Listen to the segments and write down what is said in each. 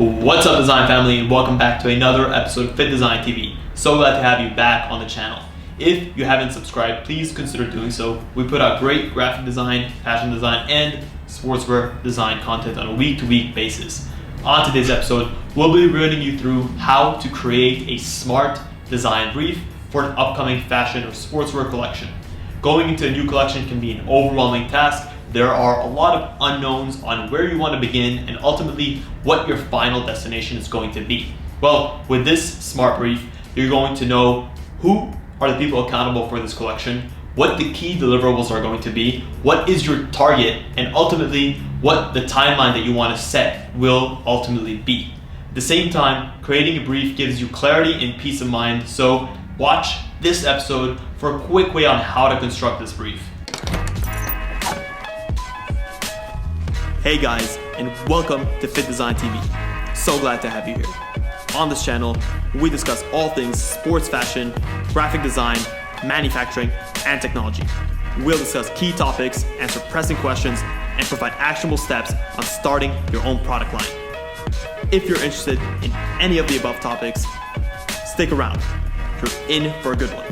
What's up, design family, and welcome back to another episode of Fittdesign TV. So glad to have you back on the channel. If you haven't subscribed, please consider doing so. We put out great graphic design, fashion design, and sportswear design content on a week-to-week basis. On today's episode, we'll be running you through how to create a smart design brief for an upcoming fashion or sportswear collection. Going into a new collection can be an overwhelming task. There are a lot of unknowns on where you want to begin and ultimately what your final destination is going to be. Well, with this smart brief, you're going to know who are the people accountable for this collection, what the key deliverables are going to be, what is your target, and ultimately what the timeline that you want to set will ultimately be. At the same time, creating a brief gives you clarity and peace of mind, so watch this episode for a quick way on how to construct this brief. Hey guys, and welcome to Fittdesign TV. So glad to have you here. On this channel, we discuss all things sports fashion, graphic design, manufacturing, and technology. We'll discuss key topics, answer pressing questions, and provide actionable steps on starting your own product line. If you're interested in any of the above topics, stick around. You're in for a good one.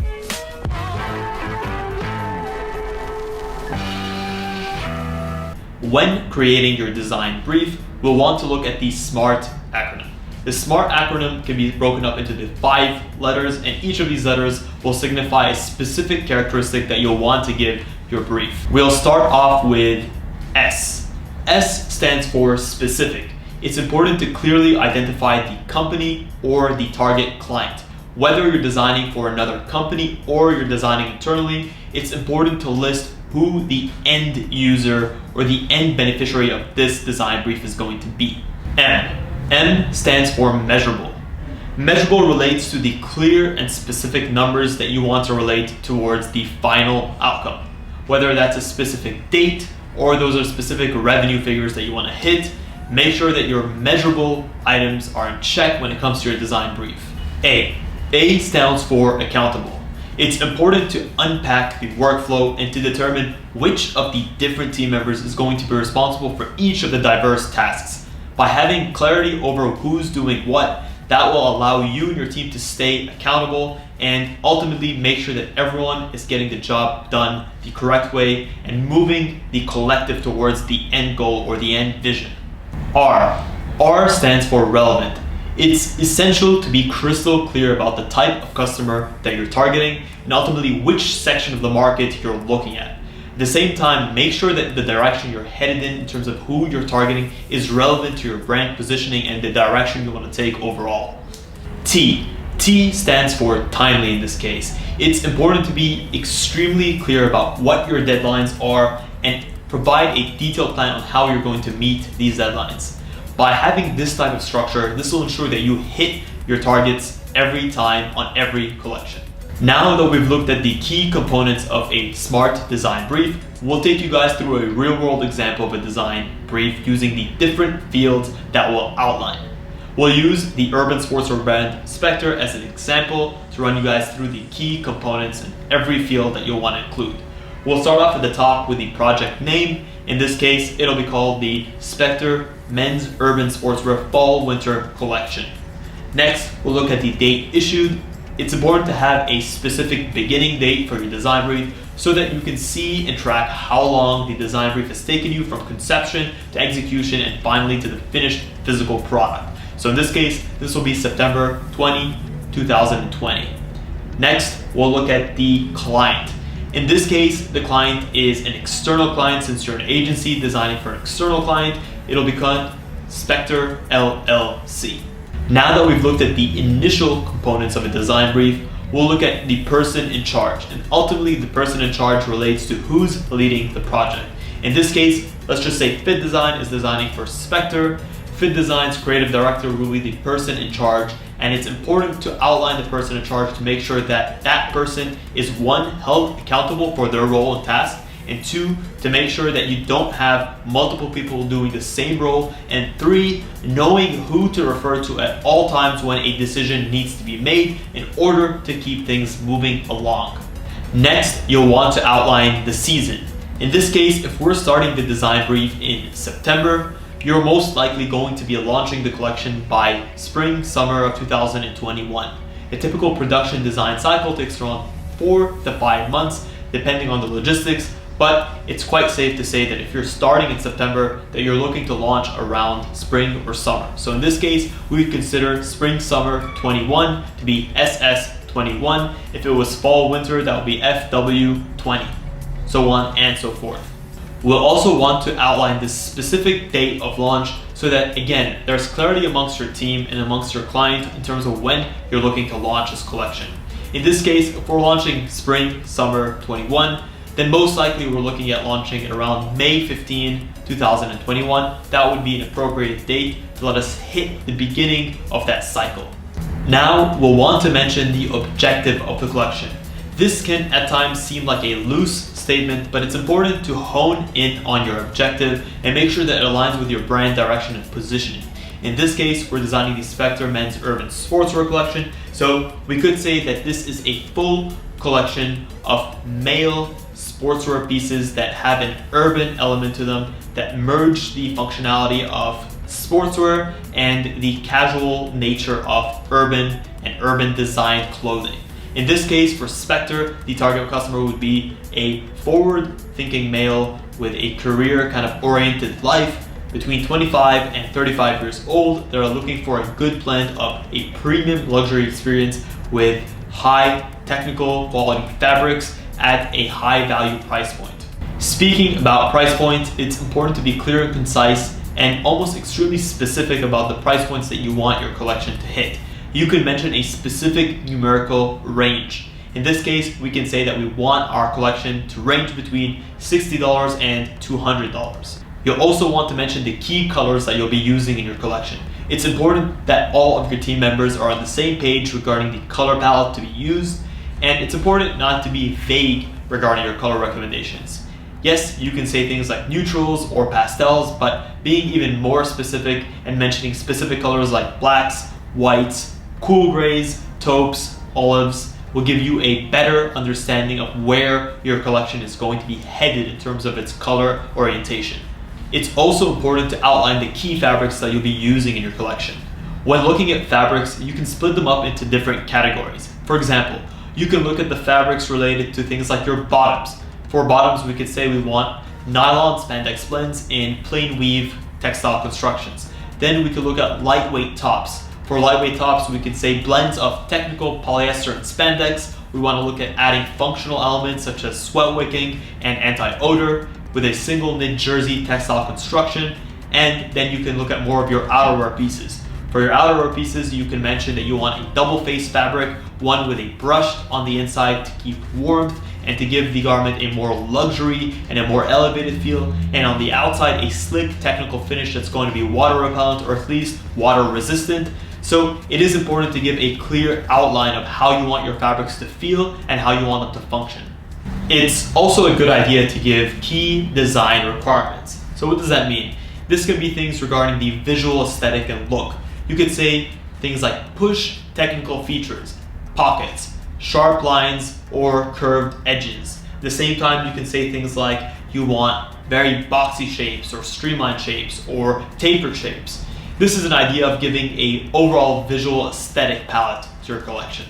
When creating your design brief, we'll want to look at the SMART acronym. The SMART acronym can be broken up into the 5 letters, and each of these letters will signify a specific characteristic that you'll want to give your brief. We'll start off with S. S stands for specific. It's important to clearly identify the company or the target client. Whether you're designing for another company or you're designing internally, it's important to list who the end user or the end beneficiary of this design brief is going to be. M. M stands for measurable. Measurable relates to the clear and specific numbers that you want to relate towards the final outcome. Whether that's a specific date or those are specific revenue figures that you want to hit, make sure that your measurable items are in check when it comes to your design brief. A. A stands for accountable. It's important to unpack the workflow and to determine which of the different team members is going to be responsible for each of the diverse tasks. By having clarity over who's doing what, that will allow you and your team to stay accountable and ultimately make sure that everyone is getting the job done the correct way and moving the collective towards the end goal or the end vision. R. R stands for relevant. It's essential to be crystal clear about the type of customer that you're targeting and ultimately which section of the market you're looking at. At the same time, make sure that the direction you're headed in terms of who you're targeting is relevant to your brand positioning and the direction you want to take overall. T. T stands for timely in this case. It's important to be extremely clear about what your deadlines are and provide a detailed plan on how you're going to meet these deadlines. By having this type of structure, this will ensure that you hit your targets every time on every collection. Now that we've looked at the key components of a smart design brief, we'll take you guys through a real-world example of a design brief using the different fields that we'll outline. We'll use the urban sportswear brand Spectre as an example to run you guys through the key components in every field that you'll want to include. We'll start off at the top with the project name. In this case, it'll be called the Spectre Men's Urban Sportswear Fall Winter Collection. Next, we'll look at the date issued. It's important to have a specific beginning date for your design brief so that you can see and track how long the design brief has taken you from conception to execution and finally to the finished physical product. So in this case, this will be September 20, 2020. Next, we'll look at the client. In this case, the client is an external client. Since you're an agency designing for an external client, it'll become Spectre LLC. Now that we've looked at the initial components of a design brief, we'll look at the person in charge. And ultimately, the person in charge relates to who's leading the project. In this case, let's just say Fittdesign is designing for Spectre. Fittdesign's creative director will be the person in charge, and it's important to outline the person in charge to make sure that that person is 1, held accountable for their role and task, and 2, to make sure that you don't have multiple people doing the same role, and 3, knowing who to refer to at all times when a decision needs to be made in order to keep things moving along. Next, you'll want to outline the season. In this case, if we're starting the design brief in September, you're most likely going to be launching the collection by spring, summer of 2021. A typical production design cycle takes around 4 to 5 months, depending on the logistics, but it's quite safe to say that if you're starting in September, that you're looking to launch around spring or summer. So in this case, we would consider spring, summer 21 to be SS21. If it was fall, winter, that would be FW20, so on and so forth. We'll also want to outline the specific date of launch so that, again, there's clarity amongst your team and amongst your client in terms of when you're looking to launch this collection. In this case, if we're launching spring, summer 21, then most likely we're looking at launching it around May 15, 2021. That would be an appropriate date to let us hit the beginning of that cycle. Now, we'll want to mention the objective of the collection. This can at times seem like a loose statement, but it's important to hone in on your objective and make sure that it aligns with your brand direction and positioning. In this case, we're designing the Spectre Men's Urban Sportswear collection, so we could say that this is a full collection of male sportswear pieces that have an urban element to them, that merge the functionality of sportswear and the casual nature of urban and urban designed clothing. In this case, for Spectre, the target customer would be a forward-thinking male with a career kind of oriented life between 25 and 35 years old that are looking for a good blend of a premium luxury experience with high technical quality fabrics at a high value price point. Speaking about price points, it's important to be clear and concise and almost extremely specific about the price points that you want your collection to hit. You could mention a specific numerical range. In this case, we can say that we want our collection to range between $60 and $200. You'll also want to mention the key colors that you'll be using in your collection. It's important that all of your team members are on the same page regarding the color palette to be used, and it's important not to be vague regarding your color recommendations. Yes, you can say things like neutrals or pastels, but being even more specific and mentioning specific colors like blacks, whites, cool grays, taupes, olives will give you a better understanding of where your collection is going to be headed in terms of its color orientation. It's also important to outline the key fabrics that you'll be using in your collection. When looking at fabrics, you can split them up into different categories. For example, you can look at the fabrics related to things like your bottoms. For bottoms, we could say we want nylon spandex blends in plain weave textile constructions. Then we could look at lightweight tops. For lightweight tops, we could say blends of technical polyester and spandex. We want to look at adding functional elements such as sweat wicking and anti-odor with a single knit jersey textile construction. And then you can look at more of your outerwear pieces. For your outerwear pieces, you can mention that you want a double face fabric, one with a brush on the inside to keep warmth and to give the garment a more luxury and a more elevated feel, and on the outside a slick technical finish that's going to be water repellent or at least water resistant. So it is important to give a clear outline of how you want your fabrics to feel and how you want them to function. It's also a good idea to give key design requirements. So what does that mean? This can be things regarding the visual aesthetic and look. You could say things like push technical features, pockets, sharp lines, or curved edges. At the same time, you can say things like you want very boxy shapes or streamlined shapes or tapered shapes. This is an idea of giving an overall visual aesthetic palette to your collection.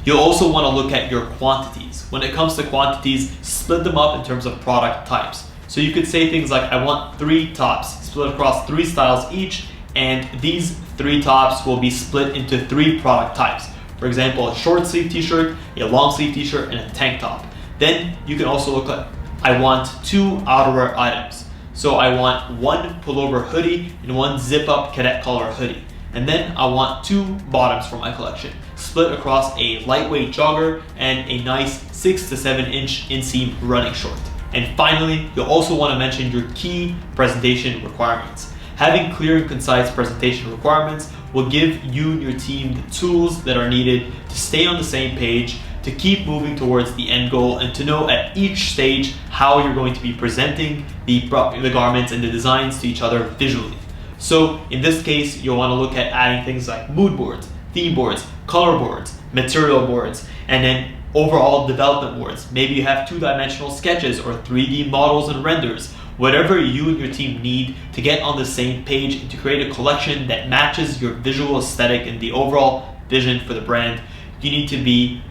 You'll also want to look at your quantities. When it comes to quantities, split them up in terms of product types. So you could say things like, I want 3 tops split across 3 styles each, and these 3 tops will be split into 3 product types. For example, a short sleeve t-shirt, a long sleeve t-shirt, and a tank top. Then you can also look at, I want 2 outerwear items. So I want 1 pullover hoodie and 1 zip up cadet collar hoodie. And then I want 2 bottoms for my collection, split across a lightweight jogger and a nice 6 to 7 inch inseam running short. And finally, you'll also want to mention your key presentation requirements. Having clear and concise presentation requirements will give you and your team the tools that are needed to stay on the same page, to keep moving towards the end goal, and to know at each stage how you're going to be presenting the garments and the designs to each other visually. So in this case, you'll want to look at adding things like mood boards, theme boards, color boards, material boards, and then overall development boards. Maybe you have 2-dimensional sketches or 3D models and renders, whatever you and your team need to get on the same page and to create a collection that matches your visual aesthetic and the overall vision for the brand, you need to be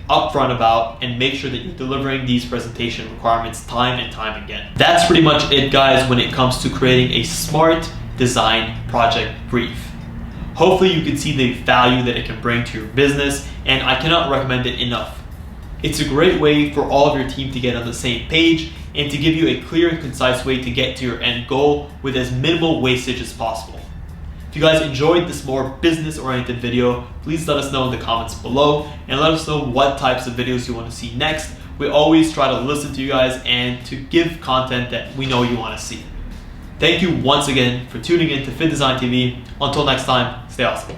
upfront about and make sure that you're delivering these presentation requirements time and time again. That's pretty much it, guys, when it comes to creating a smart design project brief. Hopefully you can see the value that it can bring to your business, and I cannot recommend it enough. It's a great way for all of your team to get on the same page and to give you a clear and concise way to get to your end goal with as minimal wastage as possible. If you guys enjoyed this more business-oriented video, please let us know in the comments below and let us know what types of videos you want to see next. We always try to listen to you guys and to give content that we know you want to see. Thank you once again for tuning in to Fittdesign TV. Until next time, stay awesome.